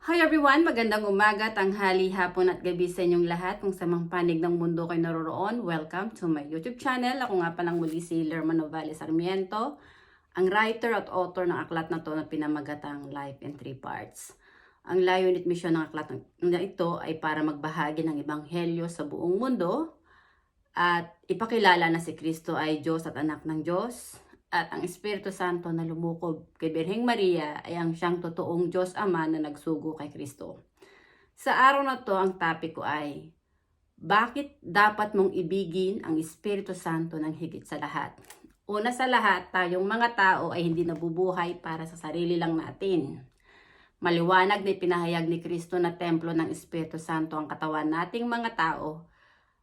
Hi everyone! Magandang umaga, tanghali, hapon at gabi sa inyong lahat. Kung sa mga panig ng mundo kayo naroroon, welcome to my YouTube channel. Ako nga palang muli si Lerma Novales Sarmiento, ang writer at author ng aklat na to na pinamagatang Life in Three Parts. Ang layunin at misyon ng aklat na ito ay para magbahagi ng ebanghelyo sa buong mundo at ipakilala na si Kristo ay Diyos at anak ng Diyos. At ang Espiritu Santo na lumukob kay Birheng Maria ay ang siyang totoong Diyos Ama na nagsugo kay Kristo. Sa araw na to, ang topic ko ay, bakit dapat mong ibigin ang Espiritu Santo ng higit sa lahat? Una sa lahat, tayong mga tao ay hindi nabubuhay para sa sarili lang natin. Maliwanag na ipinahayag ni Kristo na templo ng Espiritu Santo ang katawan nating mga tao.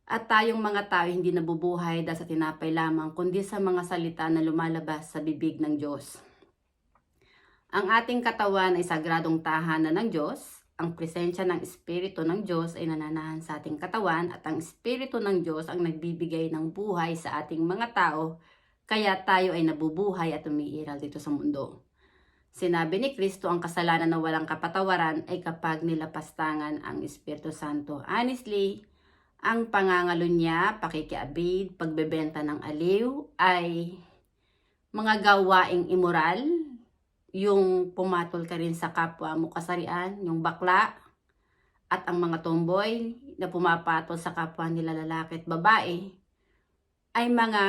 At tayong mga tao hindi nabubuhay dahil sa tinapay lamang, kundi sa mga salita na lumalabas sa bibig ng Diyos. Ang ating katawan ay sagradong tahanan ng Diyos. Ang presensya ng Espiritu ng Diyos ay nananahan sa ating katawan at ang Espiritu ng Diyos ang nagbibigay ng buhay sa ating mga tao, kaya tayo ay nabubuhay at umiiral dito sa mundo. Sinabi ni Kristo, ang kasalanan na walang kapatawaran ay kapag nilapastangan ang Espiritu Santo. Honestly, ang pangangalo niya, pakikiabid, pagbebenta ng aliw ay mga gawaing immoral, yung pumatol ka rin sa kapwa mo kasarian, yung bakla, at ang mga tomboy na pumapatol sa kapwa nila lalaki at babae, ay mga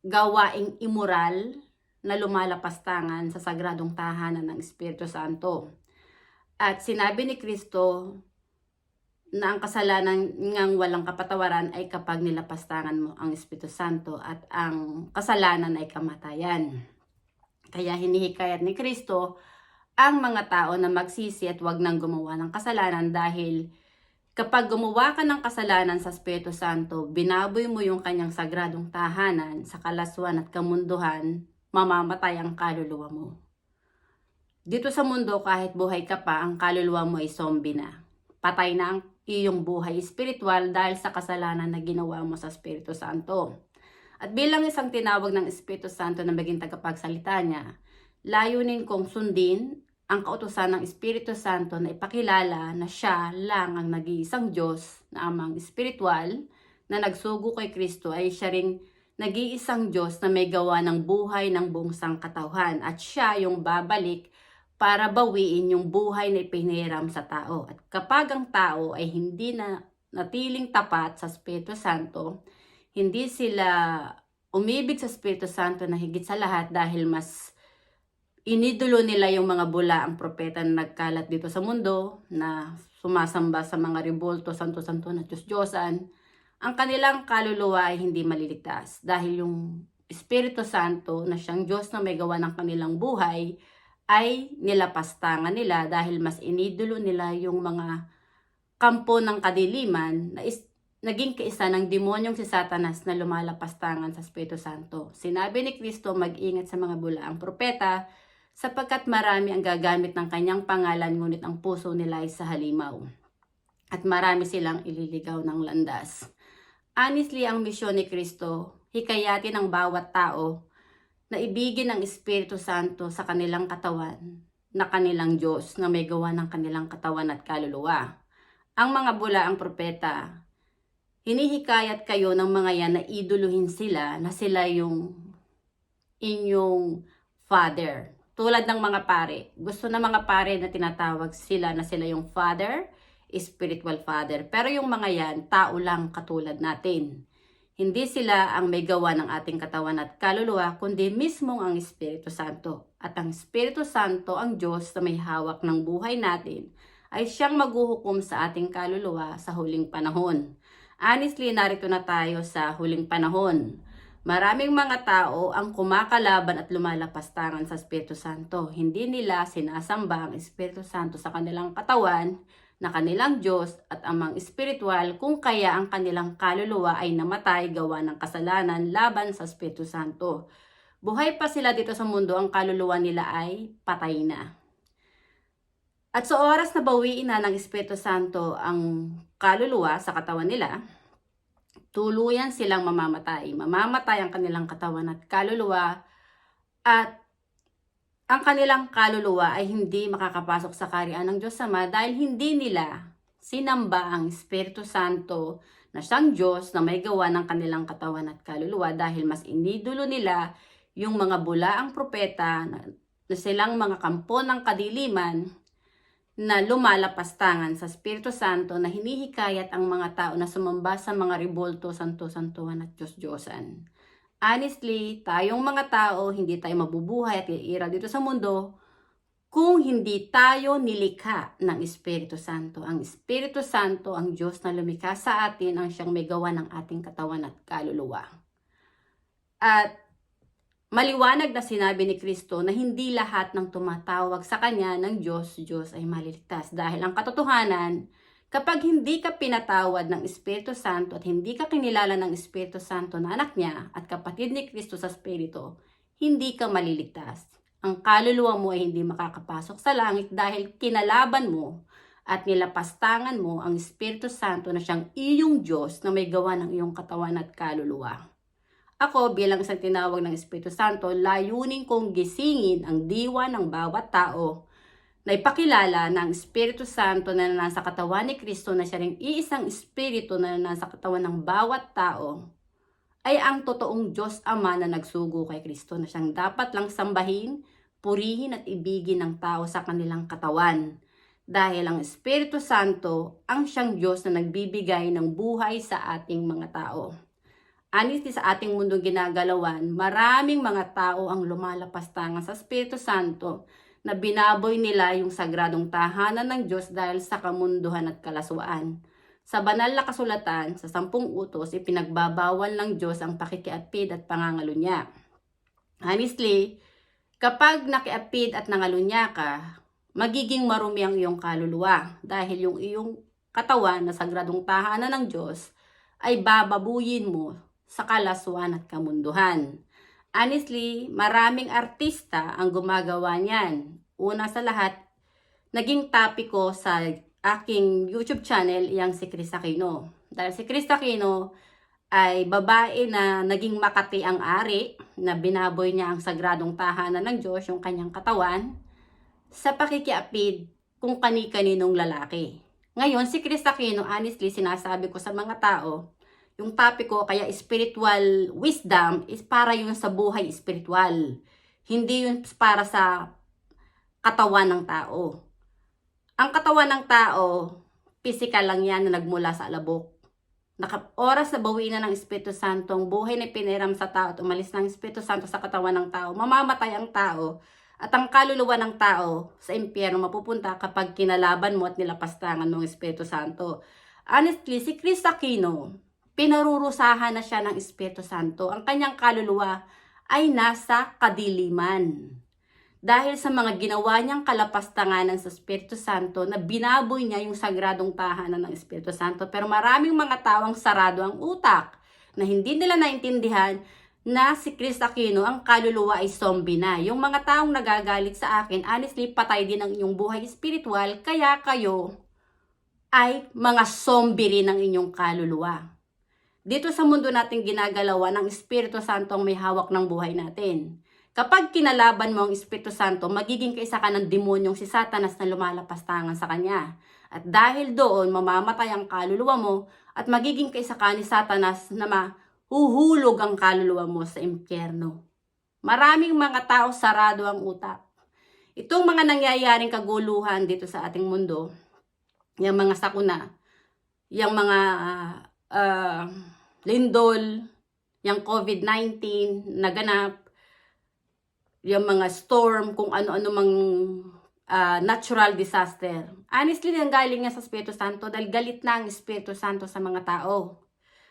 gawaing immoral na lumalapastangan sa sagradong tahanan ng Espiritu Santo. At sinabi ni Kristo na ang kasalanan ngang walang kapatawaran ay kapag nilapastangan mo ang Espiritu Santo at ang kasalanan ay kamatayan. Kaya hinihikayat ni Kristo ang mga tao na magsisi at wag nang gumawa ng kasalanan dahil kapag gumawa ka ng kasalanan sa Espiritu Santo, binaboy mo yung kanyang sagradong tahanan sa kalaswan at kamunduhan, mamamatay ang kaluluwa mo. Dito sa mundo, kahit buhay ka pa, ang kaluluwa mo ay zombie na. Patay na ang iyong buhay espiritual dahil sa kasalanan na ginawa mo sa Espiritu Santo. At bilang isang tinawag ng Espiritu Santo na maging tagapagsalita niya, layunin kong sundin ang kautusan ng Espiritu Santo na ipakilala na siya lang ang nag-iisang Diyos na amang espiritual na nagsugo kay Kristo ay siya ring nag-iisang Diyos na may gawa ng buhay ng buong sangkatauhan at siya yung babalik para bawiin yung buhay na ipiniram sa tao. At kapag ang tao ay hindi na natiling tapat sa Espiritu Santo, hindi sila umibig sa Espiritu Santo na higit sa lahat dahil mas inidulo nila yung mga bula ang propeta na nagkalat dito sa mundo, na sumasamba sa mga rebulto, santo-santo na Diyos-Diyosan, ang kanilang kaluluwa ay hindi maliligtas dahil yung Espiritu Santo na siyang Diyos na may gawa ng kanilang buhay ay nilapastangan nila dahil mas inidulo nila yung mga kampo ng kadiliman na naging kaisa ng demonyong si Satanas na lumalapastangan sa Espiritu Santo. Sinabi ni Kristo, mag-ingat sa mga bulaang propeta sapagkat marami ang gagamit ng kanyang pangalan ngunit ang puso nila ay sa halimaw. At marami silang ililigaw ng landas. Honestly, ang misyon ni Kristo, hikayatin ang bawat tao na ibigin ang Espiritu Santo sa kanilang katawan na kanilang Diyos na may gawa ng kanilang katawan at kaluluwa. Ang mga bulaang propeta, hinihikayat kayo ng mga yan na iduluhin sila na sila yung inyong father. Tulad ng mga pare. Gusto ng mga pare na tinatawag sila na sila yung father, spiritual father. Pero yung mga yan, tao lang katulad natin. Hindi sila ang may gawa ng ating katawan at kaluluwa, kundi mismong ang Espiritu Santo. At ang Espiritu Santo, ang Diyos na may hawak ng buhay natin, ay siyang maghuhukom sa ating kaluluwa sa huling panahon. Honestly, narito na tayo sa huling panahon. Maraming mga tao ang kumakalaban at lumalapastangan sa Espiritu Santo. Hindi nila sinasamba ang Espiritu Santo sa kanilang katawan na kanilang Diyos at amang espiritual, kung kaya ang kanilang kaluluwa ay namatay gawa ng kasalanan laban sa Espiritu Santo. Buhay pa sila dito sa mundo, ang kaluluwa nila ay patay na. At sa oras na bawiin na ng Espiritu Santo ang kaluluwa sa katawan nila, tuluyan silang mamamatay. Mamamatay ang kanilang katawan at kaluluwa at ang kanilang kaluluwa ay hindi makakapasok sa kaharian ng Diyos Ama dahil hindi nila sinamba ang Espiritu Santo na siyang Diyos na may gawa ng kanilang katawan at kaluluwa dahil mas inidulo nila yung mga bulaang propeta na silang mga kampo ng kadiliman na lumalapastangan sa Espiritu Santo na hinihikayat ang mga tao na sumamba sa mga ribolto, santo-santuhan at Diyos-Diyosan. Honestly, tayong mga tao, hindi tayo mabubuhay at iira dito sa mundo kung hindi tayo nilikha ng Espiritu Santo. Ang Espiritu Santo, ang Diyos na lumikha sa atin, ang siyang may gawa ng ating katawan at kaluluwa. At maliwanag na sinabi ni Kristo na hindi lahat ng tumatawag sa Kanya ng Diyos ay maliligtas. Dahil ang katotohanan, kapag hindi ka pinatawad ng Espiritu Santo at hindi ka kinilala ng Espiritu Santo na anak niya at kapatid ni Kristo sa Espiritu, hindi ka maliligtas. Ang kaluluwa mo ay hindi makakapasok sa langit dahil kinalaban mo at nilapastangan mo ang Espiritu Santo na siyang iyong Diyos na may gawa ng iyong katawan at kaluluwa. Ako bilang isang tinawag ng Espiritu Santo, layunin kong gisingin ang diwa ng bawat tao na ipakilala ng Espiritu Santo na nasa katawan ni Kristo na siya ring iisang Espiritu na nasa katawan ng bawat tao ay ang totoong Diyos Ama na nagsugo kay Kristo na siyang dapat lang sambahin, purihin at ibigin ng tao sa kanilang katawan. Dahil ang Espiritu Santo ang siyang Diyos na nagbibigay ng buhay sa ating mga tao. Honestly, sa ating mundong ginagalawan, maraming mga tao ang lumalapastangan sa Espiritu Santo na binaboy nila yung sagradong tahanan ng Diyos dahil sa kamunduhan at kalaswaan. Sa banal na kasulatan, sa 10 utos, ipinagbabawal ng Diyos ang pakikiapid at pangangalunya. Honestly, kapag nakiapid at nangalunya ka, magiging marumi ang iyong kaluluwa dahil yung iyong katawan na sagradong tahanan ng Diyos ay bababuyin mo sa kalaswaan at kamunduhan. Honestly, maraming artista ang gumagawa niyan. Una sa lahat, naging topic ko sa aking YouTube channel iyang si Kris Aquino. Dahil si Kris Aquino ay babae na naging Makati ang ari, na binaboy niya ang sagradong tahanan ng Diyos, yung kanyang katawan, sa pakikiapid kung kani-kaninong lalaki. Ngayon, si Kris Aquino, honestly, sinasabi ko sa mga tao, yung topic ko, kaya spiritual wisdom is para yun sa buhay spiritual. Hindi yun para sa katawan ng tao. Ang katawan ng tao, physical lang yan na nagmula sa alabok. Oras na bawiin na ng Espiritu Santo, ang buhay na piniram sa tao at umalis ng Espiritu Santo sa katawan ng tao, mamamatay ang tao at ang kaluluwa ng tao sa impyerno mapupunta kapag kinalaban mo at nilapastangan mo ang Espiritu Santo. Honestly, si Kris Aquino, pinarurusahan na siya ng Espiritu Santo. Ang kanyang kaluluwa ay nasa kadiliman. Dahil sa mga ginawa niyang kalapastanganan sa Espiritu Santo na binaboy niya yung sagradong tahanan ng Espiritu Santo. Pero maraming mga tawang sarado ang utak na hindi nila naintindihan na si Kris Aquino ang kaluluwa ay zombie na. Yung mga taong nagagalit sa akin, honestly, patay din ang inyong buhay spiritual, kaya kayo ay mga zombie rin ang inyong kaluluwa. Dito sa mundo natin ginagalawan, ng Espiritu Santo ang may hawak ng buhay natin. Kapag kinalaban mo ang Espiritu Santo, magiging kaisa ka ng demonyong si Satanas na lumalapastangan sa kanya. At dahil doon, mamamatay ang kaluluwa mo at magiging kaisa ka ni Satanas na mahuhulog ang kaluluwa mo sa impyerno. Maraming mga tao sarado ang utak. Itong mga nangyayaring kaguluhan dito sa ating mundo, yung mga sakuna, yung mga lindol, yung COVID-19 naganap, yung mga storm, kung ano-ano mang natural disaster. Honestly, nanggaling niya sa Espiritu Santo dahil galit na ang Espiritu Santo sa mga tao.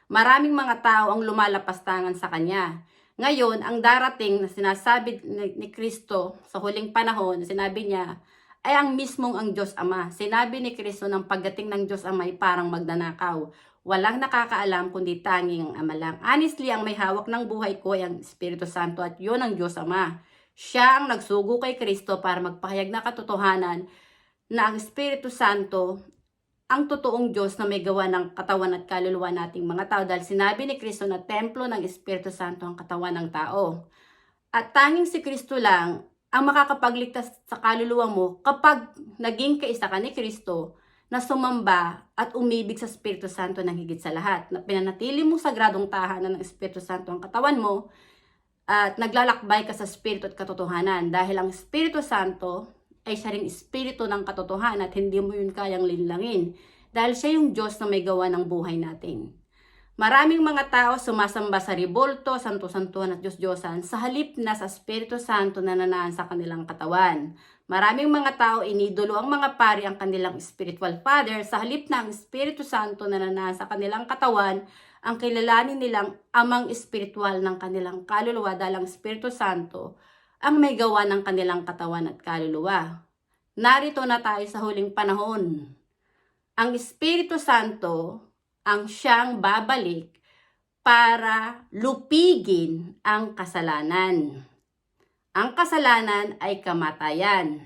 Maraming mga tao ang lumalapastangan sa kanya. Ngayon, ang darating na sinasabi ni Kristo sa huling panahon, sinabi niya, ay ang mismong ang Diyos Ama. Sinabi ni Kristo ng pagdating ng Diyos Ama ay parang magnanakaw. Walang nakakaalam kundi tanging ang Ama lang. Honestly, ang may hawak ng buhay ko ay ang Espiritu Santo at yun ang Diyos Ama. Siya ang nagsugo kay Kristo para magpahayag na katotohanan na ang Espiritu Santo ang totoong Diyos na may gawa ng katawan at kaluluwa nating mga tao. Dahil sinabi ni Kristo na templo ng Espiritu Santo ang katawan ng tao. At tanging si Kristo lang ang makakapagligtas sa kaluluwa mo kapag naging kaisa ka ni Kristo na sumamba at umibig sa Espiritu Santo ng higit sa lahat. Na pinanatili mo sagradong tahanan ng Espiritu Santo ang katawan mo at naglalakbay ka sa Espiritu at katotohanan. Dahil ang Espiritu Santo ay siya ring Espiritu ng katotohanan at hindi mo yun kayang linlangin. Dahil siya yung Diyos na may gawa ng buhay natin. Maraming mga tao sumasamba sa ribolto, santo-santuhan at Diyos-Diyosan sa halip na sa Espiritu Santo na nanaan sa kanilang katawan. Maraming mga tao inidolo ang mga pari ang kanilang spiritual father sa halip na ang Espiritu Santo na nanaan sa kanilang katawan ang kilalanin nilang amang espiritual ng kanilang kaluluwa dahil ang Espiritu Santo ang may gawa ng kanilang katawan at kaluluwa. Narito na tayo sa huling panahon. Ang Espiritu Santo ang siyang babalik para lupigin ang kasalanan. Ang kasalanan ay kamatayan.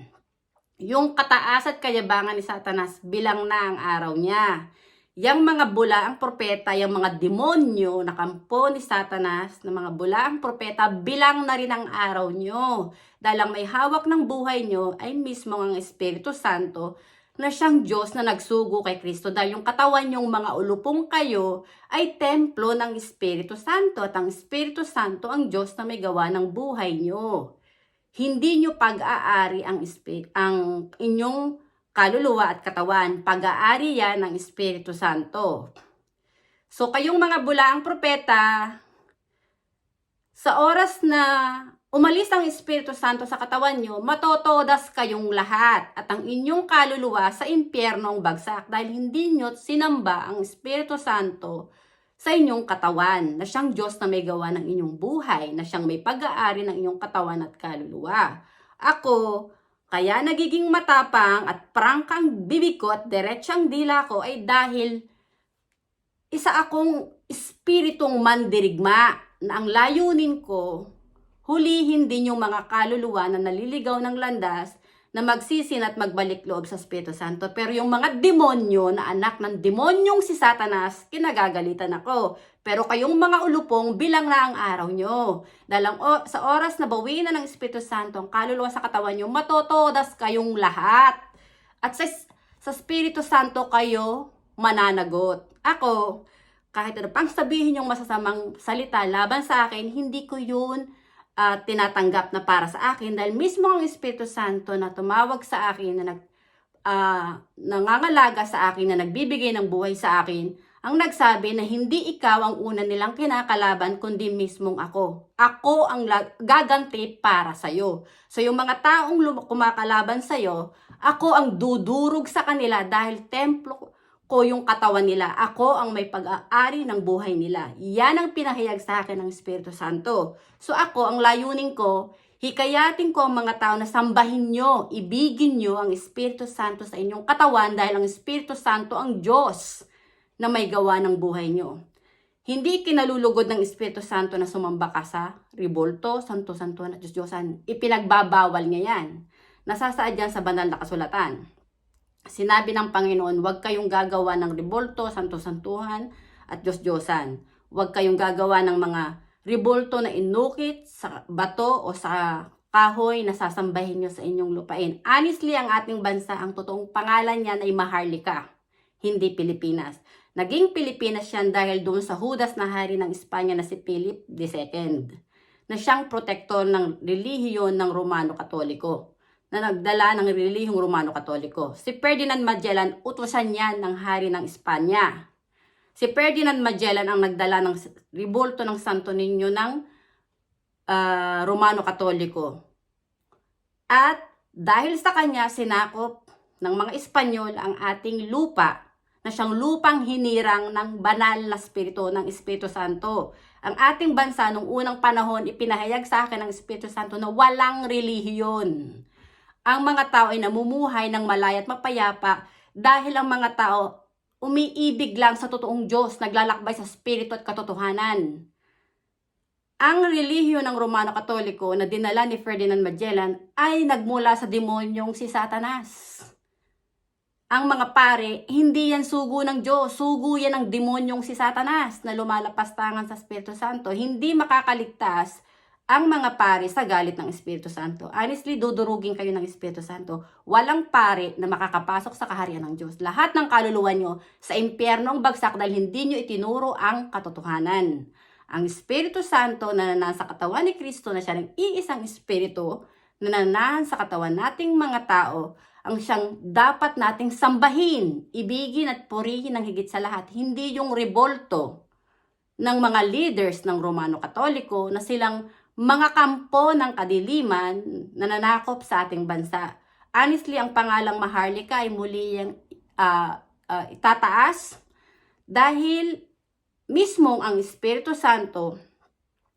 Yung kataas at kayabangan ni Satanas bilang na ang araw niya. Yang mga bulaang propeta, yung mga demonyo na kampo ni Satanas, na mga bulaang propeta, bilang na rin ang araw nyo. Dahil ang may hawak ng buhay nyo ay mismo ang Espiritu Santo na siyang Diyos na nagsugo kay Kristo dahil yung katawan yung mga ulupong kayo ay templo ng Espiritu Santo at ang Espiritu Santo ang Diyos na may gawa ng buhay nyo. Hindi nyo pag-aari ang inyong kaluluwa at katawan. Pag-aari yan ng Espiritu Santo. So kayong mga bulaang propeta, sa oras na umalis ang Espiritu Santo sa katawan nyo, matotodas kayong lahat at ang inyong kaluluwa sa impyerno ang bagsak dahil hindi nyo sinamba ang Espiritu Santo sa inyong katawan na siyang Diyos na may gawa ng inyong buhay, na siyang may pag-aari ng inyong katawan at kaluluwa. Ako, kaya nagiging matapang at prangkang bibig ko at diretsang dila ko ay dahil isa akong espiritong mandirigma na ang layunin ko hulihin din yung mga kaluluwa na naliligaw ng landas na magsisin at magbalik loob sa Espiritu Santo. Pero yung mga demonyo na anak ng demonyong si Satanas, kinagagalitan ako. Pero kayong mga ulupong, bilang na ang araw nyo. Dahil sa oras na bawiin na ng Espiritu Santo ang kaluluwa sa katawan nyo, matotodas kayong lahat. At sa Espiritu Santo kayo mananagot. Ako, kahit ano pang sabihin yung masasamang salita laban sa akin, hindi ko yun tinatanggap na para sa akin dahil mismo ang Espiritu Santo na tumawag sa akin na nangangalaga sa akin na nagbibigay ng buhay sa akin ang nagsabi na hindi ikaw ang una nilang kinakalaban kundi mismong ako. Ako ang gaganti para sa'yo. So yung mga taong kumakalaban sa'yo, ako ang dudurog sa kanila dahil templo ko yung katawan nila. Ako ang may pag-aari ng buhay nila. Yan ang pinahayag sa akin ng Espiritu Santo. So ako, ang layunin ko, hikayatin ko ang mga tao na sambahin nyo, ibigin nyo ang Espiritu Santo sa inyong katawan dahil ang Espiritu Santo ang Diyos na may gawa ng buhay nyo. Hindi kinalulugod ng Espiritu Santo na sumamba ka sa ribolto, santo-santuhan at Diyos-Diyosan. Ipinagbabawal niya yan. Nasasaad yan sa banal na kasulatan. Sinabi ng Panginoon, huwag kayong gagawa ng ribolto, santo-santuhan at Diyos-Diyosan. Huwag kayong gagawa ng mga ribolto na inukit sa bato o sa kahoy na sasambahin nyo sa inyong lupain. Honestly, ang ating bansa, ang totoong pangalan niyan ay Maharlika, hindi Pilipinas. Naging Pilipinas yan dahil doon sa Judas na hari ng Espanya na si Philip II, na siyang protektor ng relihiyon ng Romano Katoliko, na nagdala ng relihiyong Romano Katoliko. Si Ferdinand Magellan, utusan yan ng hari ng Espanya. Si Ferdinand Magellan ang nagdala ng ribolto ng Santo Niño ng Romano Katoliko. At dahil sa kanya, sinakop ng mga Espanyol ang ating lupa, na siyang lupang hinirang ng banal na spirito ng Espiritu Santo. Ang ating bansa nung unang panahon, ipinahayag sa akin ng Espiritu Santo na walang relihiyon. Ang mga tao ay namumuhay ng malaya at mapayapa dahil ang mga tao umiibig lang sa totoong Diyos, naglalakbay sa spirito at katotohanan. Ang relihiyon ng Romano Katoliko na dinala ni Ferdinand Magellan ay nagmula sa demonyong si Satanas. Ang mga pare, hindi yan sugo ng Diyos, sugo yan ng demonyong si Satanas na lumalapastangan sa Espiritu Santo. Hindi makakaligtas ang mga pari sa galit ng Espiritu Santo. Honestly, dudurugin kayo ng Espiritu Santo. Walang pari na makakapasok sa kaharian ng Diyos. Lahat ng kaluluwa nyo sa impyerno ang bagsak dahil hindi nyo itinuro ang katotohanan. Ang Espiritu Santo na nasa katawan ni Kristo na siya ng iisang Espiritu na nanahan sa katawan nating mga tao, ang siyang dapat nating sambahin, ibigin at purihin ng higit sa lahat. Hindi yung rebolto ng mga leaders ng Romano Katoliko na silang mga kampo ng kadiliman na nanakop sa ating bansa. Honestly, ang pangalang Maharlika ay muli yung itataas dahil mismong ang Espiritu Santo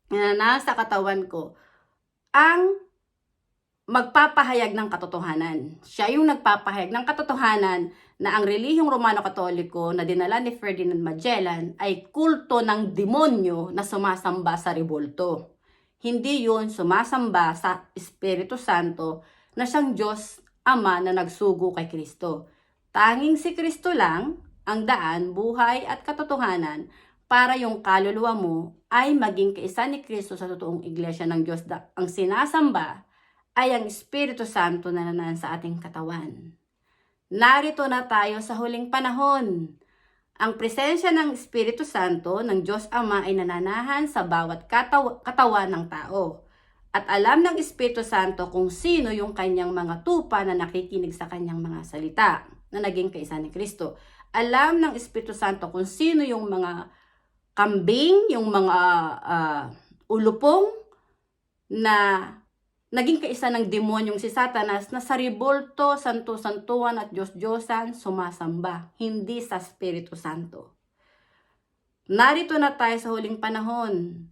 na nasa katawan ko ang magpapahayag ng katotohanan. Siya yung nagpapahayag ng katotohanan na ang relihiyong Romano Katoliko na dinala ni Ferdinand Magellan ay kulto ng demonyo na sumasamba sa rebolto. Hindi yun sumasamba sa Espiritu Santo na siyang Diyos Ama na nagsugo kay Kristo. Tanging si Kristo lang ang daan, buhay at katotohanan para yung kaluluwa mo ay maging kaisa ni Kristo sa totoong iglesia ng Diyos. Ang sinasamba ay ang Espiritu Santo na nasa ating katawan. Narito na tayo sa huling panahon. Ang presensya ng Espiritu Santo ng Diyos Ama ay nananahan sa bawat katawan ng tao. At alam ng Espiritu Santo kung sino yung kanyang mga tupa na nakikinig sa kanyang mga salita na naging kaisa ni Kristo. Alam ng Espiritu Santo kung sino yung mga kambing, yung mga ulupong na naging kaisa ng demonyong si Satanas na sa rebolto, santo-santuan at Diyos-Diyosan sumasamba, hindi sa Espiritu Santo. Narito na tayo sa huling panahon.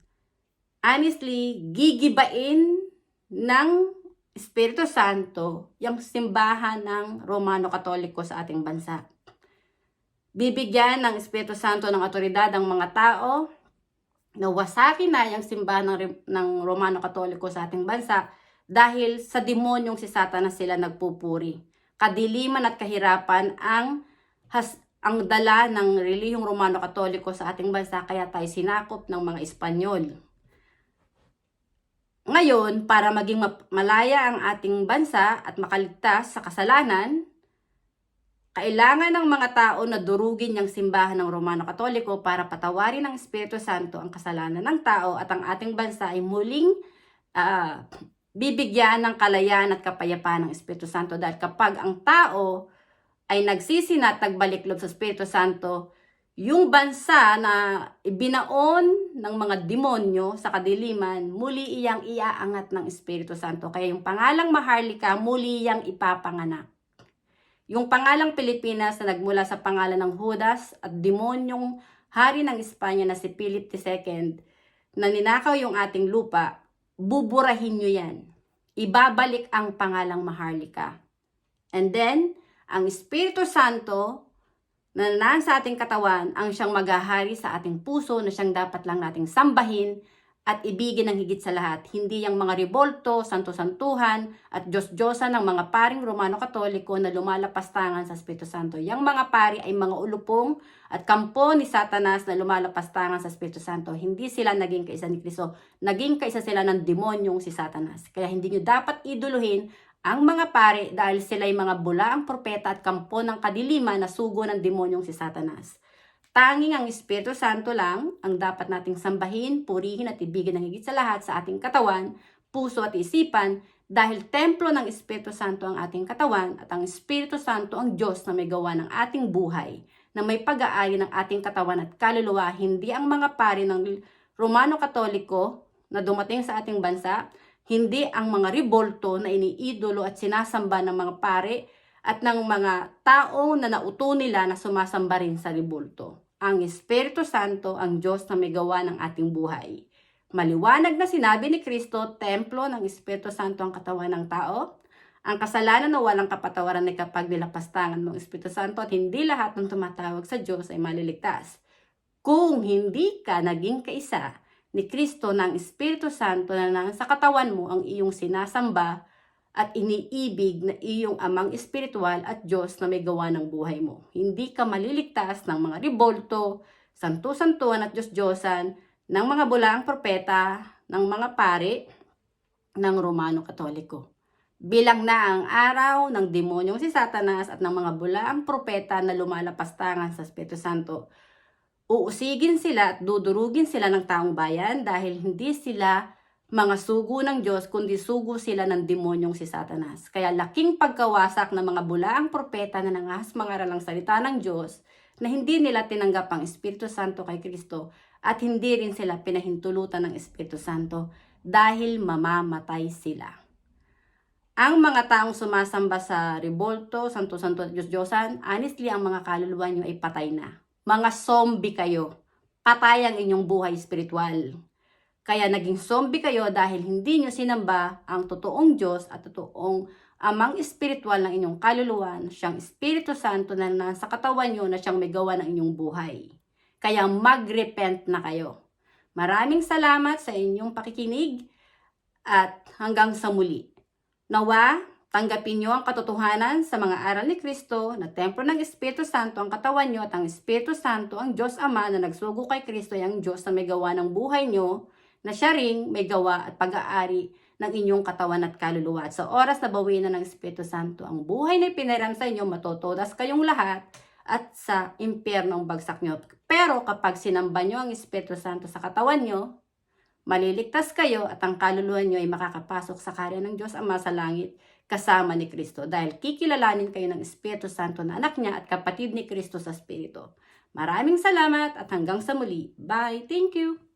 Honestly, gigibain ng Espiritu Santo yung simbahan ng Romano Katoliko sa ating bansa. Bibigyan ng Espiritu Santo ng otoridad ang mga tao na wasakin na yung simbahan ng Romano Katoliko sa ating bansa dahil sa demonyong si Satanas sila nagpupuri. Kadiliman at kahirapan ang dala ng relihiyong Romano Katoliko sa ating bansa, kaya tayo sinakop ng mga Espanyol. Ngayon, para maging malaya ang ating bansa at makaligtas sa kasalanan, kailangan ng mga tao na durugin yung simbahan ng Romano Katoliko para patawarin ng Espiritu Santo ang kasalanan ng tao at ang ating bansa ay muling bibigyan ng kalayaan at kapayapaan ng Espiritu Santo. Dahil kapag ang tao ay nagsisina at nagbalik loob sa Espiritu Santo, yung bansa na ibinaon ng mga demonyo sa kadiliman, muli iyang iaangat ng Espiritu Santo. Kaya yung pangalang Maharlika, muli iyang ipapanganak. Yung pangalang Pilipinas na nagmula sa pangalan ng Judas at demonyong hari ng Espanya na si Philip II na ninakaw yung ating lupa, buburahin nyo yan. Ibabalik ang pangalang Maharlika. And then, ang Espiritu Santo na nasa ating katawan ang siyang maghahari sa ating puso na siyang dapat lang nating sambahin at ibigin ng higit sa lahat. Hindi yung mga rebolto, santo-santuhan at Diyos-Diyosan ng mga paring Romano Katoliko na lumalapastangan sa Espiritu Santo. Yang mga pari ay mga ulupong at kampo ni Satanas na lumalapastangan sa Espiritu Santo. Hindi sila naging kaisa ni Kristo. Naging kaisa sila ng demonyong si Satanas. Kaya hindi nyo dapat iduluhin ang mga pari dahil sila ay mga bulaang propeta at kampo ng kadiliman na sugo ng demonyong si Satanas. Tanging ang Espiritu Santo lang ang dapat nating sambahin, purihin at ibigin ng higit sa lahat sa ating katawan, puso at isipan dahil templo ng Espiritu Santo ang ating katawan at ang Espiritu Santo ang Diyos na may gawa ng ating buhay, na may pag-aari ng ating katawan at kaluluwa, hindi ang mga pari ng Romano Katoliko na dumating sa ating bansa, hindi ang mga rebolto na iniidolo at sinasamba ng mga pari at ng mga tao na nauto nila na sumasamba rin sa rebolto. Ang Espiritu Santo ang Diyos na may gawa ng ating buhay. Maliwanag na sinabi ni Kristo, templo ng Espiritu Santo ang katawan ng tao. Ang kasalanan na walang kapatawaran ay kapag nilapastangan ng Espiritu Santo at hindi lahat ng tumatawag sa Diyos ay maliligtas. Kung hindi ka naging kaisa ni Kristo ng Espiritu Santo na nasa katawan mo ang iyong sinasamba at iniibig na iyong amang espiritual at Diyos na may gawa ng buhay mo. Hindi ka maliligtas ng mga rebolto, santo-santuan at Diyos-Diyosan, ng mga bulaang propeta, ng mga pari, ng Romano Katoliko. Bilang na ang araw ng demonyong si Satanas at ng mga bulaang propeta na lumalapastangan sa Espiritu Santo, uusigin sila at dudurugin sila ng taong bayan dahil hindi sila mga sugo ng Diyos, kundi sugo sila ng demonyong si Satanas. Kaya laking pagkawasak ng mga bulaang propeta na nangahas mangaral ng salita ng Diyos na hindi nila tinanggap ang Espiritu Santo kay Kristo at hindi rin sila pinahintulutan ng Espiritu Santo dahil mamamatay sila. Ang mga taong sumasamba sa Rebolto, Santo-Santo at Diyos-Diyosan, honestly, ang mga kaluluwa nyo ay patay na. Mga zombie kayo. Patay ang inyong buhay spiritual. Kaya naging zombie kayo dahil hindi nyo sinamba ang totoong Diyos at totoong amang espiritual ng inyong kaluluwa, siyang Espiritu Santo na nasa katawan nyo na siyang may gawa ng inyong buhay. Kaya mag-repent na kayo. Maraming salamat sa inyong pakikinig at hanggang sa muli. Nawa, tanggapin nyo ang katotohanan sa mga aral ni Kristo na templo ng Espiritu Santo ang katawan nyo at ang Espiritu Santo ang Diyos Ama na nagsugo kay Kristo ay ang Diyos na may gawa ng buhay nyo, na siya ring may gawa at pag-aari ng inyong katawan at kaluluwa. At sa oras na bawiin na ng Espiritu Santo, ang buhay na ipiniram sa inyo, matotodas kayong lahat at sa impyernong bagsak nyo. Pero kapag sinamba nyo ang Espiritu Santo sa katawan nyo, maliligtas kayo at ang kaluluwa nyo ay makakapasok sa karya ng Diyos Ama sa langit kasama ni Kristo dahil kikilalanin kayo ng Espiritu Santo na anak niya at kapatid ni Kristo sa Espiritu. Maraming salamat at hanggang sa muli. Bye! Thank you!